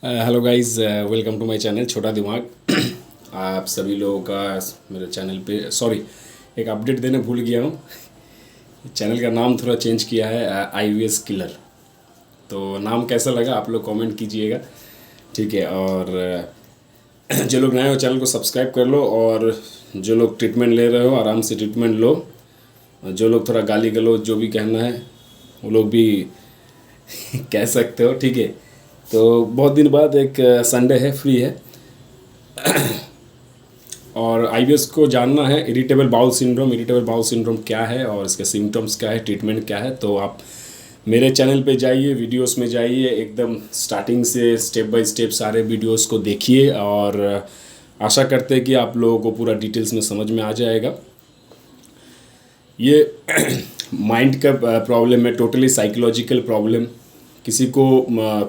Hello guys, welcome to my channel छोटा दिमाग। आप सभी लोगों का मेरे चैनल पे सॉरी एक अपडेट देने भूल गया हूँ। चैनल का नाम थोड़ा चेंज किया है, आईवीएस किलर। तो नाम कैसा लगा आप लोग कमेंट कीजिएगा, ठीक है। और जो लोग नए हो चैनल को सब्सक्राइब कर लो, और जो लोग ट्रीटमेंट ले रहे हो आराम से ट्रीटमेंट लो। जो लोग थोड़ा गाली गलौज जो भी कहना है वो लोग भी कह सकते हो, ठीक है। तो बहुत दिन बाद एक संडे है, फ्री है, और आईबीएस को जानना है। इरिटेबल बाउल सिंड्रोम क्या है और इसके सिम्टम्स क्या है, ट्रीटमेंट क्या है। तो आप मेरे चैनल पे जाइए, वीडियोस में जाइए, एकदम स्टार्टिंग से स्टेप बाय स्टेप सारे वीडियोस को देखिए, और आशा करते हैं कि आप लोगों को पूरा डिटेल्स में समझ में आ जाएगा। ये माइंड का प्रॉब्लम है, टोटली साइकोलॉजिकल प्रॉब्लम। किसी को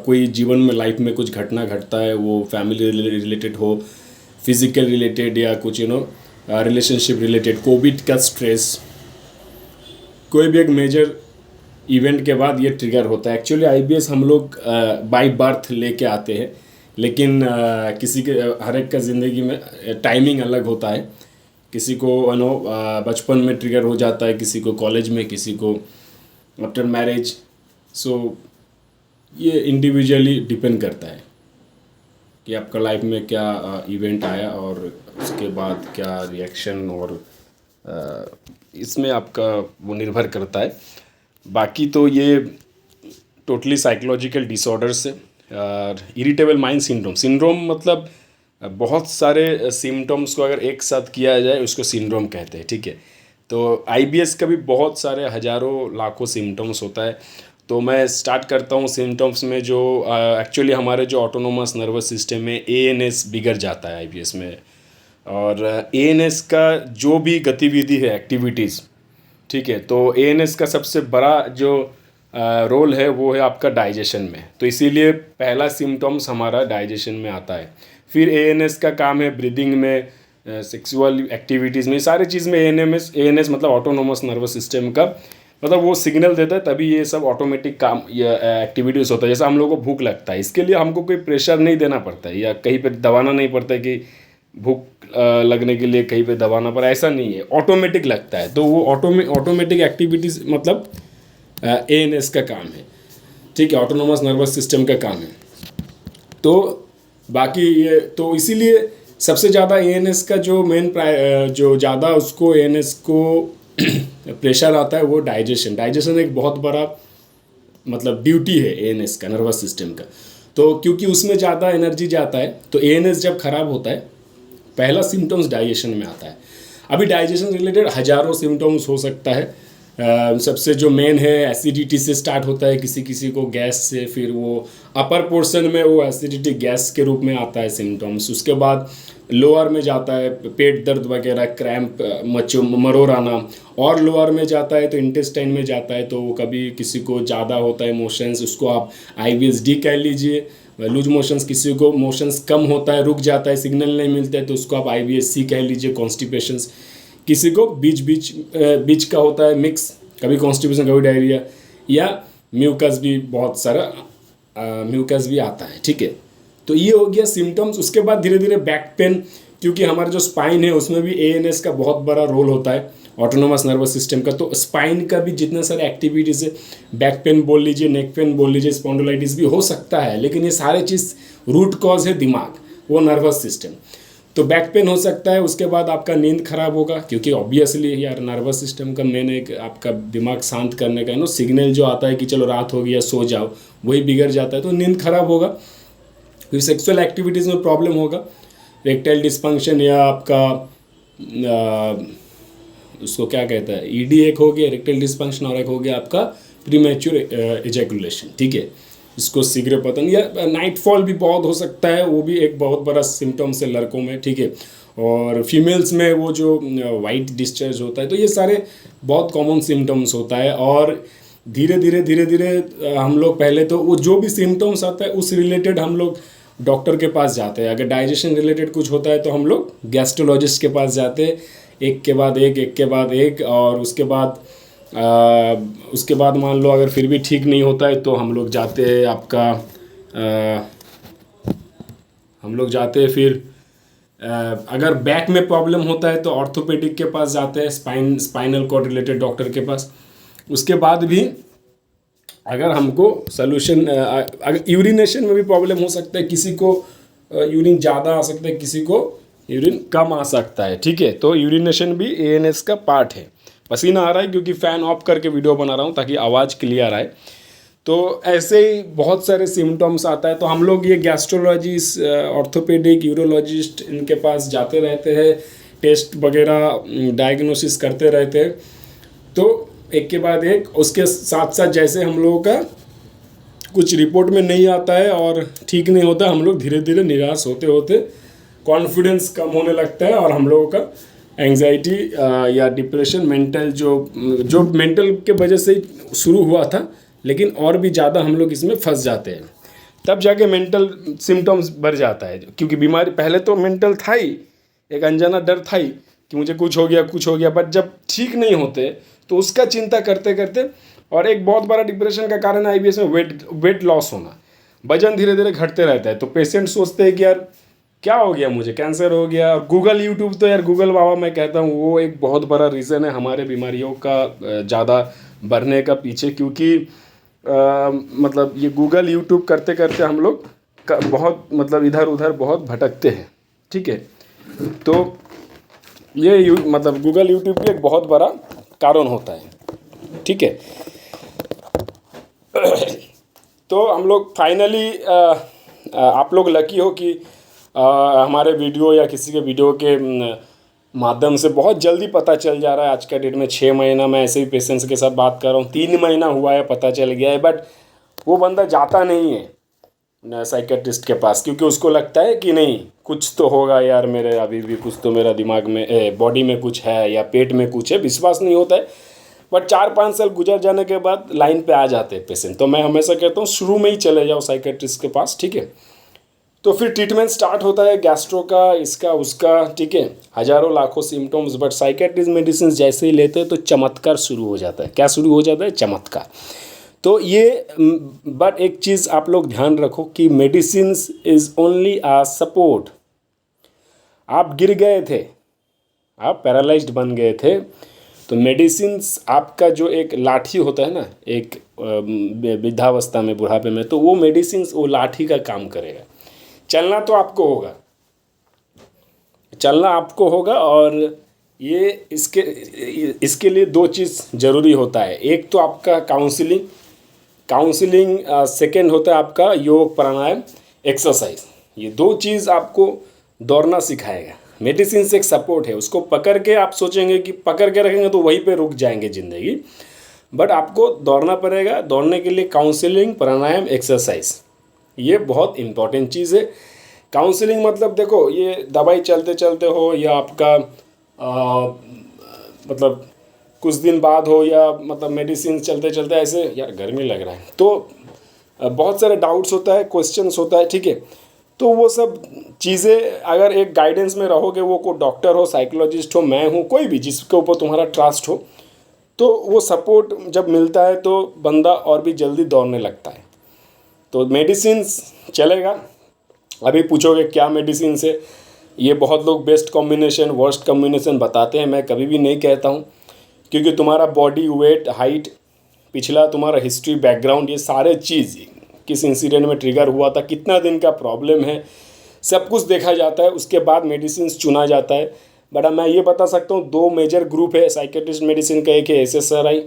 कोई जीवन में लाइफ में कुछ घटना घटता है, वो फैमिली रिलेटेड हो, फिजिकल रिलेटेड, या कुछ रिलेशनशिप रिलेटेड, कोविड का स्ट्रेस, कोई भी एक मेजर इवेंट के बाद ये ट्रिगर होता है। एक्चुअली आईबीएस हम लोग बाय बर्थ लेके आते हैं, लेकिन किसी के हर एक का ज़िंदगी में टाइमिंग अलग होता है। किसी को बचपन में ट्रिगर हो जाता है, किसी को कॉलेज में, किसी को आफ्टर मैरिज। सो ये इंडिविजुअली डिपेंड करता है कि आपका लाइफ में क्या इवेंट आया और उसके बाद क्या रिएक्शन, और इसमें आपका वो निर्भर करता है। बाकी तो ये टोटली साइकोलॉजिकल डिसऑर्डर्स है। इरिटेबल माइंड सिंड्रोम मतलब बहुत सारे सिम्टम्स को अगर एक साथ किया जाए उसको सिंड्रोम कहते हैं, ठीक है। तो आईबीएस का भी बहुत सारे हज़ारों लाखों सिम्टम्स होता है। तो मैं स्टार्ट करता हूँ सिम्टम्स में। जो एक्चुअली हमारे जो ऑटोनोमस नर्वस सिस्टम में एएनएस बिगड़ जाता है आईबीएस में, और एएनएस का जो भी गतिविधि है, एक्टिविटीज़, ठीक है। तो एएनएस का सबसे बड़ा जो रोल है वो है आपका डाइजेशन में। तो इसीलिए पहला सिम्टम्स हमारा डाइजेशन में आता है। फिर एएनएस का काम है ब्रीदिंग में, सेक्सुअल एक्टिविटीज़ में, सारी चीज़ में एएनएस मतलब ऑटोनोमस नर्वस सिस्टम का मतलब वो सिग्नल देता है, तभी ये सब ऑटोमेटिक काम या एक्टिविटीज़ होता है। जैसे हम लोगों को भूख लगता है, इसके लिए हमको कोई प्रेशर नहीं देना पड़ता है, या कहीं पे दबाना नहीं पड़ता है कि भूख लगने के लिए कहीं पे दबाना पड़ा, ऐसा नहीं है, ऑटोमेटिक लगता है। तो वो ऑटोमेटिक एक्टिविटीज़ मतलब एएनएस का काम है, ठीक है, ऑटोनोमस नर्वस सिस्टम का काम है। तो बाकी ये तो इसीलिए सबसे ज़्यादा एएनएस का जो जो ज़्यादा उसको एएनएस को प्रेशर आता है वो डाइजेशन एक बहुत बड़ा मतलब ड्यूटी है एएनएस का, नर्वस सिस्टम का। तो क्योंकि उसमें ज़्यादा एनर्जी जाता है, तो एएनएस जब खराब होता है पहला सिम्टम्स डाइजेशन में आता है। अभी डाइजेशन रिलेटेड हज़ारों सिम्टम्स हो सकता है। सबसे जो मेन है एसिडिटी से स्टार्ट होता है, किसी किसी को गैस से, फिर वो अपर पोर्शन में वो एसिडिटी गैस के रूप में आता है सिम्टम्स। उसके बाद लोअर में जाता है पेट दर्द वगैरह, क्रैम्प, मरोड़ आना, और लोअर में जाता है तो इंटेस्टाइन में जाता है। तो कभी किसी को ज़्यादा होता है मोशंस, उसको आप आईबीएसडी कह लीजिए। लूज मोशंस, किसी को मोशंस कम होता है, रुक जाता है, सिग्नल नहीं मिलता है, तो उसको आप आईबीएससी कह लीजिए। कॉन्स्टिपेशंस, किसी को बीच का होता है मिक्स, कभी कॉन्स्टिपेशन कभी डायरिया, या म्यूकस भी, बहुत सारा म्यूकस भी आता है, ठीक है। तो ये हो गया सिम्टम्स। उसके बाद धीरे धीरे बैक पेन, क्योंकि हमारा जो स्पाइन है उसमें भी एएनएस का बहुत बड़ा रोल होता है, ऑटोनोमस नर्वस सिस्टम का। तो स्पाइन का भी जितने सारे एक्टिविटीज़ है, बैक पेन बोल लीजिए, नेक पेन बोल लीजिए, स्पॉन्डिलाइटिस भी हो सकता है, लेकिन ये सारे चीज़ रूट कॉज है दिमाग, वो नर्वस सिस्टम। तो बैक पेन हो सकता है। उसके बाद आपका नींद खराब होगा, क्योंकि ऑब्वियसली यार नर्वस सिस्टम का मेन एक आपका दिमाग शांत करने का सिग्नल जो आता है कि चलो रात हो गया सो जाओ, वही बिगड़ जाता है, तो नींद खराब होगा। फिर सेक्सुअल एक्टिविटीज़ में प्रॉब्लम होगा, रेक्टाइल डिस्फंक्शन, या आपका उसको क्या कहता है, ईडी एक हो गया रेक्टाइल डिस्फंक्शन, और एक हो गया आपका प्रीमेच्योर एजैकुलेशन, ठीक है। इसको शीघ्र पतन या नाइट फॉल भी बहुत हो सकता है, वो भी एक बहुत बड़ा सिम्टम्स है लड़कों में, ठीक है। और फीमेल्स में वो जो वाइट डिस्चार्ज होता है, तो ये सारे बहुत कॉमन सिम्टम्स होता है। और धीरे धीरे हम लोग पहले तो वो जो भी सिम्टम्स आता है उस रिलेटेड हम लोग डॉक्टर के पास जाते हैं। अगर डाइजेशन रिलेटेड कुछ होता है तो हम लोग गैस्ट्रोलॉजिस्ट के पास जाते हैं, एक के बाद एक, और उसके बाद मान लो अगर फिर भी ठीक नहीं होता है तो हम लोग जाते हैं आपका हम लोग जाते हैं। फिर अगर बैक में प्रॉब्लम होता है तो ऑर्थोपेडिक के पास जाते हैं, स्पाइनल कॉर्ड रिलेटेड डॉक्टर के पास। उसके बाद भी अगर हमको सोल्यूशन, अगर यूरिनेशन में भी प्रॉब्लम हो सकता है, किसी को यूरिन ज़्यादा आ सकता है, किसी को यूरिन कम आ सकता है, ठीक है। तो यूरिनेशन भी एएनएस का पार्ट है। पसीना आ रहा है क्योंकि फ़ैन ऑफ करके वीडियो बना रहा हूँ ताकि आवाज़ क्लियर आए। तो ऐसे ही बहुत सारे सिम्टम्स आता है। तो हम लोग ये गैस्ट्रोलॉजिस्ट, ऑर्थोपेडिक, यूरोलॉजिस्ट, इनके पास जाते रहते हैं, टेस्ट वगैरह डायग्नोसिस करते रहते हैं। तो एक के बाद एक, उसके साथ साथ जैसे हम लोगों का कुछ रिपोर्ट में नहीं आता है और ठीक नहीं होता, हम लोग धीरे धीरे निराश होते होते कॉन्फिडेंस कम होने लगता है और हम लोगों का एंग्जाइटी या डिप्रेशन, मेंटल जो मेंटल के वजह से ही शुरू हुआ था, लेकिन और भी ज़्यादा हम लोग इसमें फंस जाते हैं। तब जाके मेंटल सिम्टम्स बढ़ जाता है, क्योंकि बीमारी पहले तो मेंटल था ही, एक अनजाना डर था ही कि मुझे कुछ हो गया, बट जब ठीक नहीं होते तो उसका चिंता करते करते, और एक बहुत बड़ा डिप्रेशन का कारण है आईबीएस में वेट लॉस होना, वजन धीरे धीरे घटते रहता है। तो पेशेंट सोचते हैं कि यार क्या हो गया, मुझे कैंसर हो गया। और गूगल, यूट्यूब, तो यार गूगल बाबा मैं कहता हूँ वो एक बहुत बड़ा रीज़न है हमारे बीमारियों का ज़्यादा बढ़ने का पीछे, क्योंकि मतलब ये गूगल यूट्यूब करते करते हम लोग बहुत मतलब इधर उधर बहुत भटकते हैं, ठीक है। तो ये मतलब गूगल यूट्यूब भी एक बहुत बड़ा कारण होता है, ठीक है। तो हम लोग फाइनली, आप लोग लकी हो कि हमारे वीडियो या किसी के वीडियो के माध्यम से बहुत जल्दी पता चल जा रहा है। आज का डेट में 6 महीना मैं ऐसे ही पेशेंट्स के साथ बात कर रहा हूँ, 3 महीना हुआ है पता चल गया है, बट वो बंदा जाता नहीं है साइकेट्रिस्ट के पास, क्योंकि उसको लगता है कि नहीं कुछ तो होगा यार, मेरे अभी भी कुछ तो मेरा दिमाग में बॉडी में कुछ है या पेट में कुछ है, विश्वास नहीं होता है। बट 4-5 साल गुजर जाने के बाद लाइन पे आ जाते हैं पेशेंट। तो मैं हमेशा कहता हूँ शुरू में ही चले जाओ साइकेट्रिस्ट के पास, ठीक है। तो फिर ट्रीटमेंट स्टार्ट होता है गैस्ट्रो का, इसका उसका, ठीक है। हज़ारों लाखों सिम्टम्स, बट साइकेट्रिस्ट मेडिसिन जैसे ही लेते हैं तो चमत्कार शुरू हो जाता है। क्या शुरू हो जाता है? चमत्कार। तो ये बट एक चीज़ आप लोग ध्यान रखो कि medicines is only a support. आप गिर गए थे, आप पैरालाइज्ड बन गए थे, तो मेडिसिन्स आपका जो एक लाठी होता है ना, एक वृद्धावस्था में, बुढ़ापे में, तो वो मेडिसिन्स वो लाठी का काम करेगा। चलना तो आपको होगा, चलना आपको होगा। और ये इसके लिए 2 चीज़ ज़रूरी होता है। एक तो आपका काउंसलिंग, सेकेंड होता है आपका योग, प्राणायाम, एक्सरसाइज। ये 2 चीज़ आपको दौड़ना सिखाएगा। मेडिसिन से एक सपोर्ट है, उसको पकड़ के आप सोचेंगे कि पकड़ के रखेंगे तो वहीं पे रुक जाएंगे ज़िंदगी, बट आपको दौड़ना पड़ेगा। दौड़ने के लिए काउंसलिंग, प्राणायाम, एक्सरसाइज, ये बहुत इम्पॉर्टेंट चीज़ है। काउंसलिंग मतलब देखो, ये दवाई चलते चलते हो या आपका मतलब कुछ दिन बाद हो, या मतलब मेडिसिन चलते चलते ऐसे, यार गर्मी लग रहा है, तो बहुत सारे डाउट्स होता है, क्वेश्चंस होता है, ठीक है। तो वो सब चीज़ें अगर एक गाइडेंस में रहोगे, वो कोई डॉक्टर हो, साइकोलॉजिस्ट हो, मैं हूँ, कोई भी जिसके ऊपर तुम्हारा ट्रस्ट हो, तो वो सपोर्ट जब मिलता है तो बंदा और भी जल्दी दौड़ने लगता है। तो मेडिसिन चलेगा। अभी पूछोगे क्या मेडिसिन से, ये बहुत लोग बेस्ट कॉम्बिनेशन, वर्स्ट कॉम्बिनेशन बताते हैं। मैं कभी भी नहीं कहता हूँ, क्योंकि तुम्हारा बॉडी वेट, हाइट, पिछला तुम्हारा हिस्ट्री, बैकग्राउंड, ये सारे चीज़, किस इंसिडेंट में ट्रिगर हुआ था, कितना दिन का प्रॉब्लम है, सब कुछ देखा जाता है। उसके बाद मेडिसिन चुना जाता है। बट मैं ये बता सकता हूँ 2 मेजर ग्रुप है साइकेट्रिस्ट मेडिसिन का, एक है SSRI,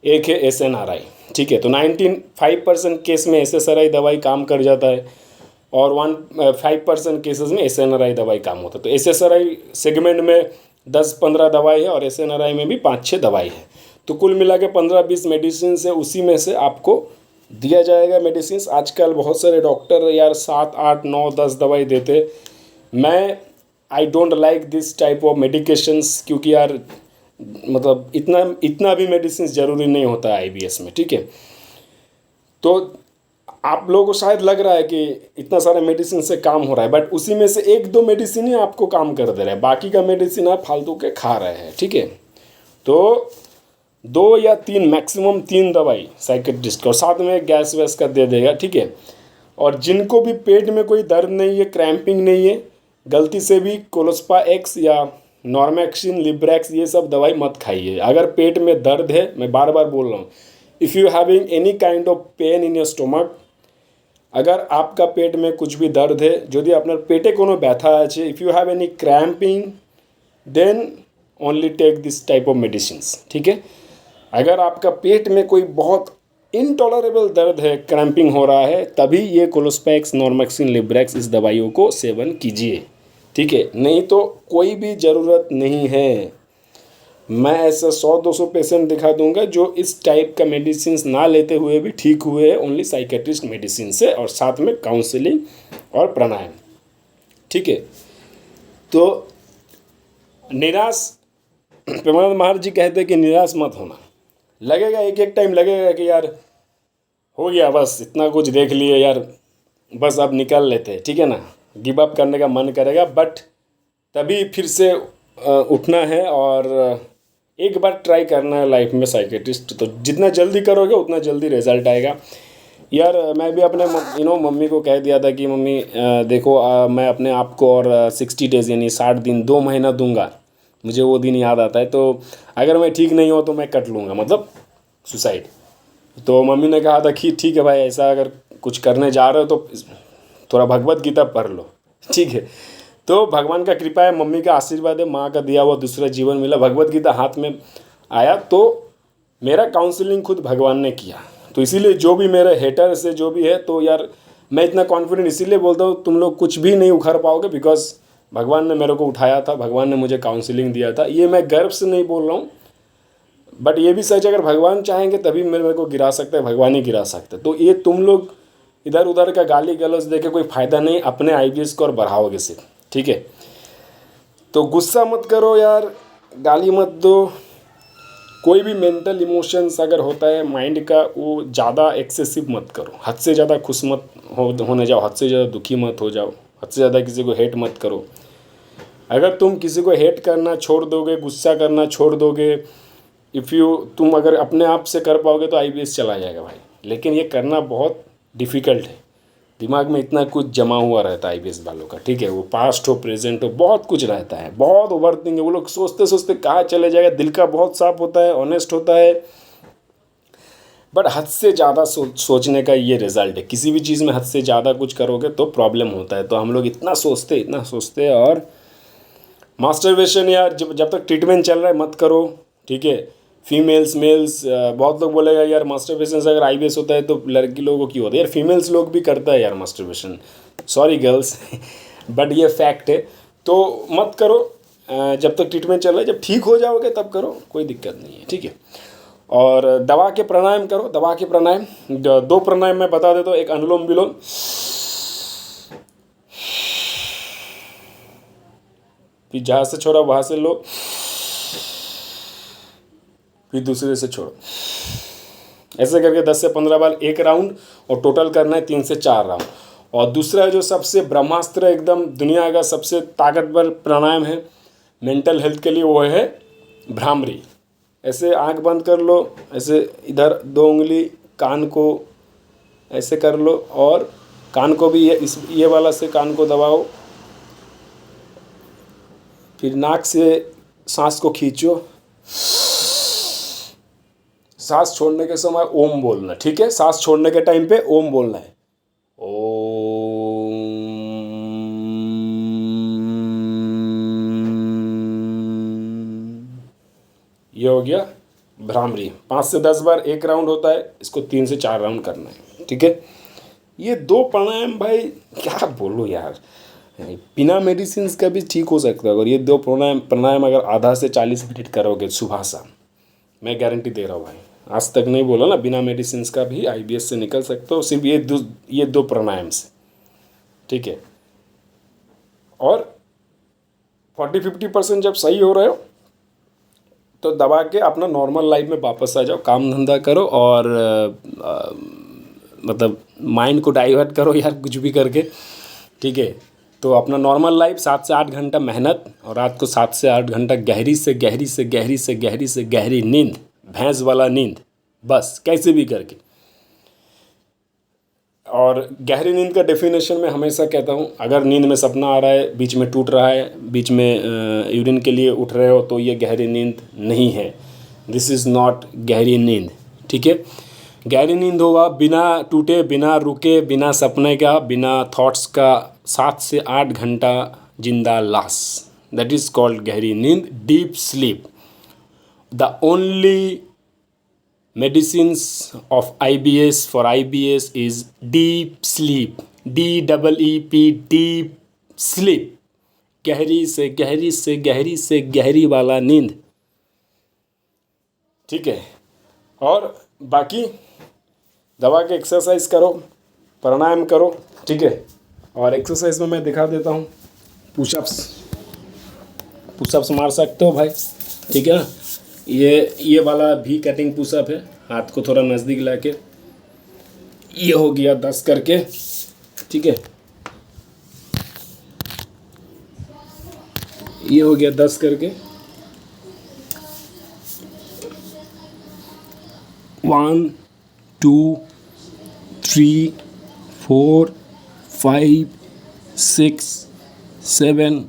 एक है SNRI, ठीक है। तो 95% केस में SSRI दवाई काम कर जाता है और 5% केसेस में SNRI दवाई काम होता है। तो SSRI सेगमेंट में 10-15 दवाई है और SNRI में भी 5-6 दवाई है। तो कुल मिला के 15-20 मेडिसिन है, उसी में से आपको दिया जाएगा मेडिसिन। आजकल बहुत सारे डॉक्टर यार 7, 8, 9, 10 दवाई देते। मैं I don't like this type of medications, क्योंकि यार मतलब इतना भी मेडिसिन ज़रूरी नहीं होता है IBS में, ठीक है। तो आप लोगों को शायद लग रहा है कि इतना सारा मेडिसिन से काम हो रहा है, बट उसी में से 1-2 मेडिसिन ही आपको काम कर दे रहा है, बाकी का मेडिसिन आप फालतू के खा रहे हैं, ठीक है। तो 2 या 3, मैक्सिमम 3 दवाई साइकेट्रिस्ट को, और साथ में गैस वैस का दे देगा, ठीक है। और जिनको भी पेट में कोई दर्द नहीं है, क्रैम्पिंग नहीं है, गलती से भी कोलोस्पा एक्स या नॉर्मेक्सिन, लिब्रेक्स ये सब दवाई मत खाइए। अगर पेट में दर्द है, मैं बार बार बोल रहा हूँ, if you having any kind of pain in your stomach, अगर आपका पेट में कुछ भी दर्द है, यदि আপনার পেটে কোনো ব্যথা আছে, if you have any cramping, then only take this type of medicines. ठीक है, अगर आपका पेट में कोई बहुत इनटॉलरेबल दर्द है, क्रैम्पिंग हो रहा है, तभी ये कोलोस्पैक्स, नॉर्मेक्सिन, लिब्रेक्स इस दवाइयों को सेवन कीजिए। ठीक है, नहीं तो कोई भी ज़रूरत नहीं है। मैं ऐसा 100-200 पेशेंट दिखा दूंगा जो इस टाइप का मेडिसिन ना लेते हुए भी ठीक हुए हैं, ओनली साइकेट्रिस्ट मेडिसिन से, और साथ में काउंसलिंग और प्राणायाम। ठीक है, तो निराश, प्रेमानंद महाराज जी कहते हैं कि निराश मत होना। लगेगा एक एक टाइम लगेगा कि यार हो गया, बस इतना कुछ देख लिए यार, बस अब निकल लेते हैं, ठीक है ना, गिव अप करने का मन करेगा, बट तभी फिर से उठना है और एक बार ट्राई करना है लाइफ में साइकेट्रिस्ट। तो जितना जल्दी करोगे उतना जल्दी रिजल्ट आएगा। यार मैं भी अपने मम्मी को कह दिया था कि मम्मी देखो मैं अपने आप को और 60 डेज़ यानी 60 दिन 2 महीना दूंगा। मुझे वो दिन याद आता है, तो अगर मैं ठीक नहीं हो तो मैं कट लूँगा, मतलब सुसाइड। तो मम्मी ने कहा था कि ठीक है भाई, ऐसा अगर कुछ करने जा रहे हो तो थोड़ा भगवत गीता पढ़ लो। ठीक है, तो भगवान का कृपा है, मम्मी का आशीर्वाद है, माँ का दिया हुआ दूसरा जीवन मिला, भगवत गीता हाथ में आया, तो मेरा काउंसलिंग खुद भगवान ने किया। तो इसीलिए जो भी मेरे हेटर से जो भी है, तो यार मैं इतना कॉन्फिडेंट इसीलिए बोलता हूँ, तुम लोग कुछ भी नहीं उखाड़ पाओगे, बिकॉज भगवान ने मेरे को उठाया था, भगवान ने मुझे काउंसलिंग दिया था। ये मैं गर्व से नहीं बोल रहा हूँ, बट ये भी सच, अगर भगवान चाहेंगे तभी मेरे को गिरा सकते हैं, भगवान ही गिरा सकते हैं। तो ये तुम लोग इधर उधर का गाली गलौज देके कोई फ़ायदा नहीं, अपने IBS को और बढ़ाओगे सिर्फ। ठीक है, तो गुस्सा मत करो यार, गाली मत दो। कोई भी मेंटल इमोशंस अगर होता है माइंड का, वो ज़्यादा एक्सेसिव मत करो, हद से ज़्यादा खुश मत होने जाओ, हद से ज़्यादा दुखी मत हो जाओ, हद से ज़्यादा किसी को हेट मत करो। अगर तुम किसी को हेट करना छोड़ दोगे, गुस्सा करना छोड़ दोगे, तुम अगर अपने आप से कर पाओगे तो IBS चला जाएगा भाई। लेकिन ये करना बहुत डिफ़िकल्ट है, दिमाग में इतना कुछ जमा हुआ रहता है IBS वालों का। ठीक है, वो पास्ट हो, प्रेजेंट हो, बहुत कुछ रहता है, बहुत ओवरथिंकिंग है। वो लोग सोचते सोचते कहाँ चले जाएगा। दिल का बहुत साफ होता है, ऑनेस्ट होता है, बट हद से ज़्यादा सोचने का ये रिज़ल्ट है। किसी भी चीज़ में हद से ज़्यादा कुछ करोगे तो प्रॉब्लम होता है। तो हम लोग इतना सोचते और मास्टरबेशन यार जब तक ट्रीटमेंट चल रहा है मत करो। ठीक है, फीमेल्स मेल्स, बहुत लोग बोलेगा यार मास्टरबेशन से अगर IBS होता है तो लड़की लोगों को क्यों होता है? यार फीमेल्स लोग भी करता है यार मास्टरबेशन, सॉरी गर्ल्स बट ये फैक्ट है। तो मत करो जब तक ट्रीटमेंट चल रहा है, जब ठीक हो जाओगे तब करो, कोई दिक्कत नहीं है। ठीक है, और दबा के प्राणायाम करो, दबा के प्राणायाम। 2 प्राणायाम मैं बता देता हूँ। एक अनुलोम विलोम, फिर जहाँ से छोड़ा वहाँ से लो, फिर दूसरे से छोड़ो। ऐसे करके 10 से 15 बार एक राउंड, और टोटल करना है 3 से 4 राउंड। और दूसरा जो सबसे ब्रह्मास्त्र एकदम दुनिया का सबसे ताकतवर प्राणायाम है मेंटल हेल्थ के लिए, वो है भ्रामरी। ऐसे आंख बंद कर लो, ऐसे इधर 2 उंगली कान को ऐसे कर लो, और कान को भी ये वाला से कान को दबाओ, फिर नाक से सांस को खींचो, सांस छोड़ने के समय ओम बोलना। ठीक है, सांस छोड़ने के टाइम पे ओम बोलना है, ओम। ये हो गया भ्रामरी। 5 से 10 बार एक राउंड होता है, इसको 3 से 4 राउंड करना है। ठीक है, ये 2 प्राणायाम भाई क्या बोलो यार, बिना मेडिसिन का भी ठीक हो सकता है। और ये 2 प्राणायाम अगर आधा से 40 मिनट करोगे सुबह शाम, मैं गारंटी दे रहा हूँ भाई, आज तक नहीं बोला ना, बिना मेडिसिन का भी IBS से निकल सकते हो, सिर्फ ये 2 प्राणायाम से। ठीक है, और 40-50% जब सही हो रहे हो तो दबा के अपना नॉर्मल लाइफ में वापस आ जाओ, काम धंधा करो, और मतलब माइंड को डाइवर्ट करो यार कुछ भी करके। ठीक है, तो अपना नॉर्मल लाइफ 7 से 8 घंटा मेहनत, और रात को 7 से 8 घंटा गहरी से गहरी नींद, भैंस वाला नींद, बस कैसे भी करके। और गहरी नींद का डेफिनेशन मैं हमेशा कहता हूँ, अगर नींद में सपना आ रहा है, बीच में टूट रहा है, बीच में यूरिन के लिए उठ रहे हो, तो ये गहरी नींद नहीं है। दिस इज़ नॉट गहरी नींद, ठीक है। गहरी नींद होगा बिना टूटे, बिना रुके, बिना सपने का, बिना थॉट्स का 7 से 8 घंटा जिंदा लाश, दैट इज़ कॉल्ड गहरी नींद, deep sleep. The only medicines of IBS for IBS is deep sleep, DEEP, deep sleep, गहरी से गहरी से गहरी से गहरी वाला नींद, ठीक है। और बाकी दवा के एक्सरसाइज करो, प्राणायाम करो, ठीक है। और एक्सरसाइज में मैं दिखा देता हूँ, पुशअप्स मार सकते हो भाई, ठीक है ना। ये वाला भी कटिंग पुशअप है, हाथ को थोड़ा नज़दीक लाके, ये हो गया 10 करके, ठीक है। ये हो गया 10 करके, 1 2 3 4 5 6 7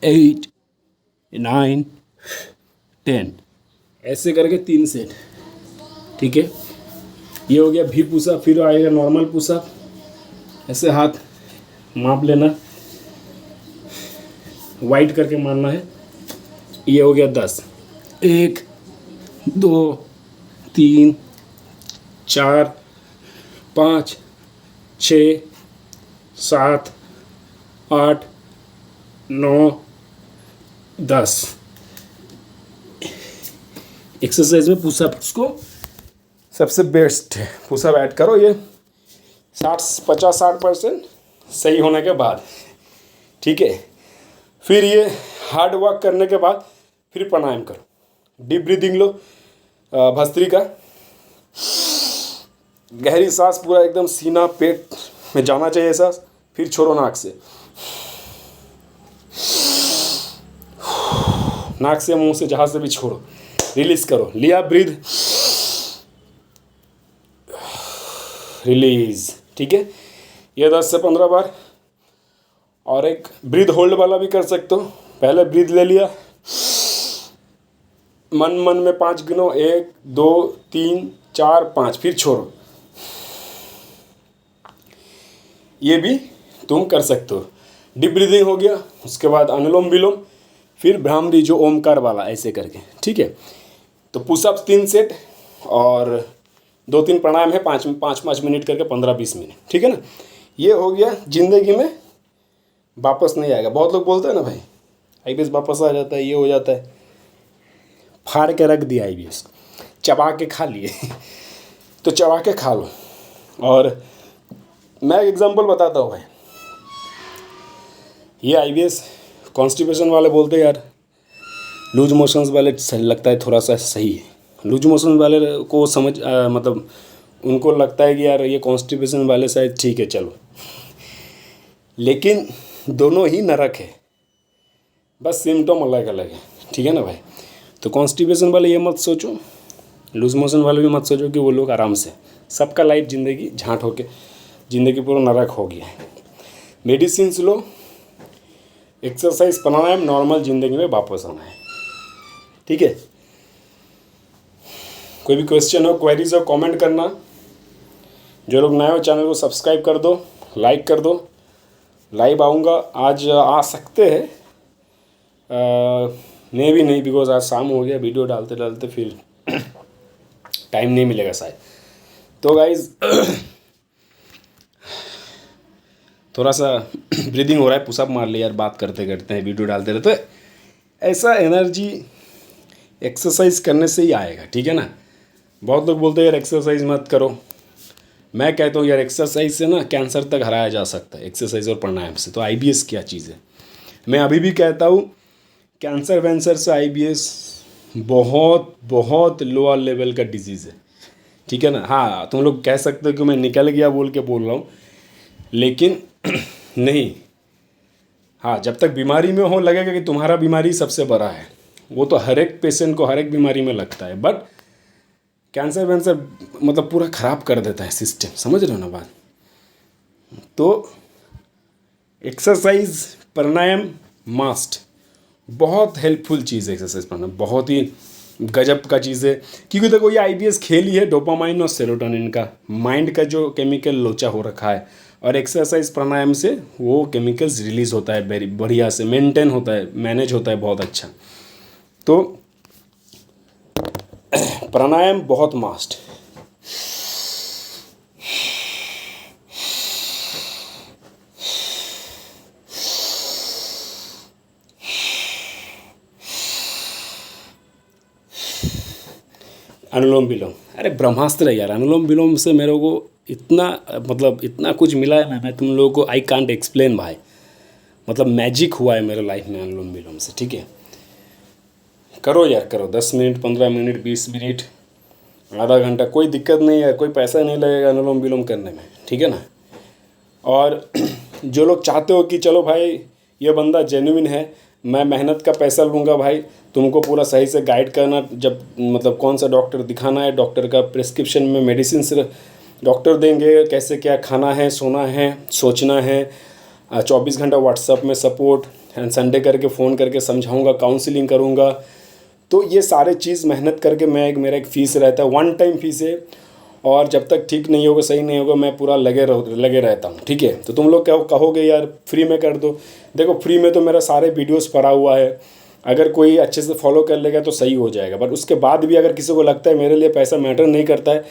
8 9 10, ऐसे करके 3 सेट, ठीक है। ये हो गया भी पुशअप। फिर आएगा नॉर्मल पुशअप, ऐसे हाथ माप लेना, वाइड करके मारना है। ये हो गया 10, 1 2 3 4 5 6 7 8 9 10। एक्सरसाइज में पुशअप्स को सबसे बेस्ट है, पुशअप ऐड करो, ये 50-60% सही होने के बाद, ठीक है। फिर ये हार्ड वर्क करने के बाद फिर प्राणायाम करो, डीप ब्रीदिंग लो, भस्त्री का गहरी सांस, पूरा एकदम सीना पेट में जाना चाहिए सांस, फिर छोड़ो नाक से, नाक से मुंह से जहाँ से भी छोड़ो, रिलीज करो। लिया ब्रीथ, रिलीज, ठीक है। ये 10 से 15 बार। और एक ब्रीथ होल्ड वाला भी कर सकते हो। पहले ब्रीथ ले लिया, मन में 5 गिनो, 1 2 3 4 5, फिर छोड़ो। ये भी तुम कर सकते हो। डीप ब्रीदिंग हो गया, उसके बाद अनुलोम विलोम, फिर भ्रामरी जो ओमकार वाला, ऐसे करके, ठीक है। तो पुशअप 3 सेट और 2-3 प्राणायाम है, 5 मिनट करके, 15-20 मिनट, ठीक है ना। ये हो गया, ज़िंदगी में वापस नहीं आएगा। बहुत लोग बोलते हैं ना भाई IBS वापस आ जाता है, ये हो जाता है, फाड़ के रख दिया IBS, चबा के खा लिए तो चबा के खा लो। और मैं एक एग्जांपल बताता हूँ भाई, ये IBS कॉन्स्टिपेशन वाले बोलते हैं यार लूज मोशंस वाले लगता है थोड़ा सा सही है। लूज मोशन वाले को समझ मतलब उनको लगता है कि यार ये कॉन्स्टिपेशन वाले शायद ठीक है, चलो, लेकिन दोनों ही नरक है, बस सिम्टम अलग अलग है, ठीक है ना भाई। तो कॉन्स्टिपेशन वाले ये मत सोचो, लूज मोशन वाले भी मत सोचो कि वो लोग आराम से, सबका लाइफ ज़िंदगी झांट होके ज़िंदगी पूरा नरक हो गया है। मेडिसिन लो, एक्सरसाइज, प्राणायाम, नॉर्मल ज़िंदगी में वापस आना है, ठीक है। कोई भी क्वेश्चन हो, क्वेरीज हो, कमेंट करना। जो लोग नए हो चैनल को सब्सक्राइब कर दो, लाइक कर दो। लाइव आऊँगा, आज आ सकते हैं, मैं भी नहीं, बिकॉज आज शाम हो गया, वीडियो डालते डालते फिर टाइम नहीं मिलेगा शायद। तो गाइज थोड़ा सा ब्रीदिंग हो रहा है, पुशअप मार लिया यार, बात करते करते हैं, वीडियो डालते रहते। ऐसा एनर्जी एक्सरसाइज करने से ही आएगा, ठीक है ना। बहुत लोग बोलते हैं यार एक्सरसाइज मत करो, मैं कहता हूँ यार एक्सरसाइज से ना कैंसर तक हराया जा सकता है, एक्सरसाइज और प्राणायाम से। तो IBS क्या चीज़ है, मैं अभी भी कहता हूँ कैंसर वैंसर से IBS बहुत बहुत लोअर लेवल का डिजीज़ है, ठीक है ना। हाँ, तुम लोग कह सकते हो कि मैं निकल गया बोल के बोल रहा हूँ, लेकिन नहीं। हाँ, जब तक बीमारी में हो लगेगा कि तुम्हारा बीमारी सबसे बड़ा है, वो तो हर एक पेशेंट को हर एक बीमारी में लगता है, बट कैंसर वैंसर मतलब पूरा ख़राब कर देता है सिस्टम, समझ रहे हो ना बात। तो एक्सरसाइज प्राणायाम मस्ट, बहुत हेल्पफुल चीज़ है एक्सरसाइज प्राणायाम, बहुत ही गजब का चीज़ है। क्योंकि देखो ये आईबीएस खेल ही है डोपामाइन और सेरोटोनिन का, माइंड का जो केमिकल लोचा हो रखा है, और एक्सरसाइज प्राणायाम से वो केमिकल्स रिलीज होता है वेरी बढ़िया से, मेंटेन होता है, मैनेज होता है बहुत अच्छा। तो प्राणायाम बहुत मस्ट। अनुलोम विलोम, अरे ब्रह्मास्त्र है यार। अनुलोम विलोम से मेरे को इतना मतलब इतना कुछ मिला है ना, मैं तुम लोगों को आई कांट एक्सप्लेन भाई। मतलब मैजिक हुआ है मेरे लाइफ में अनुलोम विलोम से। ठीक है, करो यार करो, 10 मिनट 15 मिनट 20 मिनट आधा घंटा, कोई दिक्कत नहीं है, कोई पैसा नहीं लगेगा अनुलोम विलोम करने में। ठीक है ना। और जो लोग चाहते हो कि चलो भाई ये बंदा जेन्युइन है, मैं मेहनत का पैसा लूँगा भाई, तुमको पूरा सही से गाइड करना, जब मतलब कौन सा डॉक्टर दिखाना है, डॉक्टर का प्रिस्क्रिप्शन में मेडिसिन से डॉक्टर देंगे, कैसे क्या खाना है, सोना है, सोचना है, 24 घंटा व्हाट्सअप में सपोर्ट, एंड संडे करके फ़ोन करके समझाऊंगा, काउंसलिंग करूंगा। तो ये सारे चीज़ मेहनत करके मैं मेरा एक फ़ीस रहता है, वन टाइम फ़ीस है, और जब तक ठीक नहीं होगा, सही नहीं होगा, मैं पूरा लगे रहता हूँ। ठीक है, तो तुम लोग क्या कहोगे यार फ्री में कर दो। देखो फ्री में तो मेरा सारे वीडियोस पड़ा हुआ है, अगर कोई अच्छे से फॉलो कर लेगा तो सही हो जाएगा। बट उसके बाद भी अगर किसी को लगता है मेरे लिए पैसा मैटर नहीं करता है,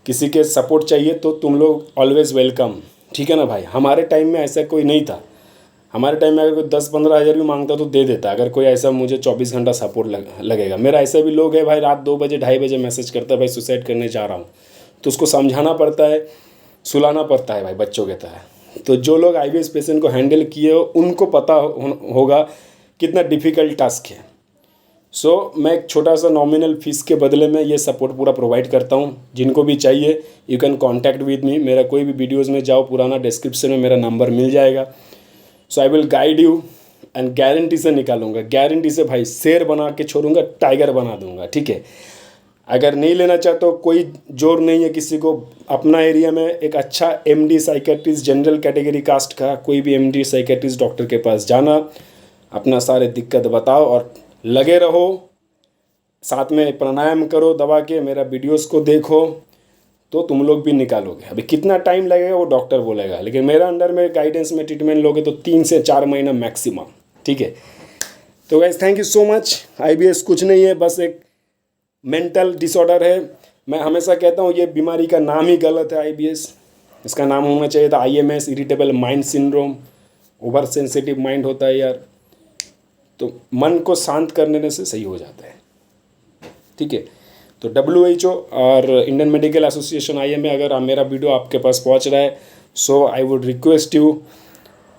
किसी के सपोर्ट चाहिए, तो तुम लोग ऑलवेज़ वेलकम। ठीक है ना भाई। हमारे टाइम में ऐसा कोई नहीं था, हमारे टाइम में अगर कोई 10-15 हज़ार भी मांगता तो दे देता, अगर कोई ऐसा मुझे 24 घंटा सपोर्ट लगेगा। मेरा ऐसा भी लोग है भाई, रात 2 बजे 2:30 बजे मैसेज करता है भाई सुसाइड करने जा रहा हूँ, तो उसको समझाना पड़ता है, सुलाना पड़ता है भाई बच्चों के तरह। तो जो लोग आईबीएस पेशेंट को हैंडल किए हो उनको पता होगा कितना डिफ़िकल्ट टास्क है। सो मैं एक छोटा सा नॉमिनल फ़ीस के बदले में ये सपोर्ट पूरा प्रोवाइड करता हूँ। जिनको भी चाहिए you can contact with me. मेरा कोई भी वीडियोज़ में जाओ, पुराना डिस्क्रिप्शन में मेरा नंबर मिल जाएगा। So I will guide you and guarantee से निकालूंगा, गारंटी से भाई शेर बना के छोड़ूंगा, टाइगर बना दूंगा। ठीक है, अगर नहीं लेना चाहते हो कोई जोर नहीं है किसी को। अपना एरिया में एक अच्छा MD psychiatrist, general category caste का कोई भी एमडी साइकेट्रिस्ट डॉक्टर के पास जाना, अपना सारे दिक्कत बताओ और लगे रहो, साथ में प्राणायाम करो दबा के, मेरा वीडियोस को देखो, तो तुम लोग भी निकालोगे। अभी कितना टाइम लगेगा वो डॉक्टर बोलेगा, लेकिन मेरा अंडर में गाइडेंस में ट्रीटमेंट लोगे तो 3 से 4 महीना मैक्सिमम। ठीक है, तो guys thank you so much. IBS कुछ नहीं है, बस एक मेंटल डिसऑर्डर है। मैं हमेशा कहता हूँ ये बीमारी का नाम ही गलत है आईबीएस, इसका नाम होना चाहिए था IMS, irritable mind syndrome. Over sensitive mind होता है यार, तो मन को शांत करने से सही हो जाता है। ठीक है, तो WHO और इंडियन मेडिकल एसोसिएशन IMA, अगर मेरा वीडियो आपके पास पहुंच रहा है, सो आई वुड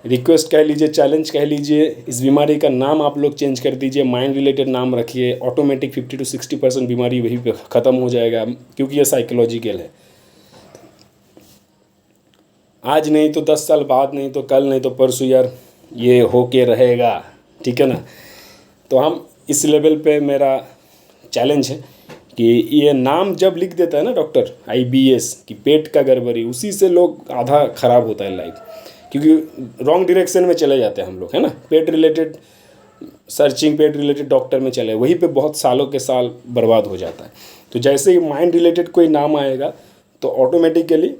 रिक्वेस्ट कह लीजिए, चैलेंज कह लीजिए, इस बीमारी का नाम आप लोग चेंज कर दीजिए, माइंड रिलेटेड नाम रखिए, ऑटोमेटिक 50 to 60% बीमारी वहीं पे ख़त्म हो जाएगा, क्योंकि ये साइकोलॉजिकल है। आज नहीं तो 10 साल बाद, नहीं तो कल, नहीं तो परसों यार ये हो के रहेगा। ठीक है ना। तो हम इस लेवल पे मेरा चैलेंज है कि ये नाम जब लिख देता है ना डॉक्टर IBS की पेट का गड़बड़ी, उसी से लोग आधा ख़राब होता है लाइफ, क्योंकि रॉन्ग डायरेक्शन में चले जाते हैं हम लोग, है ना। पेट रिलेटेड सर्चिंग, पेट रिलेटेड डॉक्टर में चले, वहीं पे बहुत सालों के साल बर्बाद हो जाता है। तो जैसे ही माइंड रिलेटेड कोई नाम आएगा तो ऑटोमेटिकली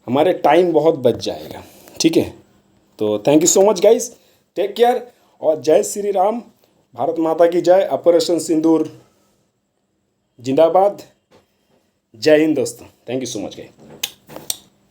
हमारे टाइम बहुत बच जाएगा। ठीक है, तो thank you so much guys, take care, और जय श्री राम, भारत माता की जय, ऑपरेशन सिंदूर जिंदाबाद, जय हिंद दोस्तों, thank you so much guys.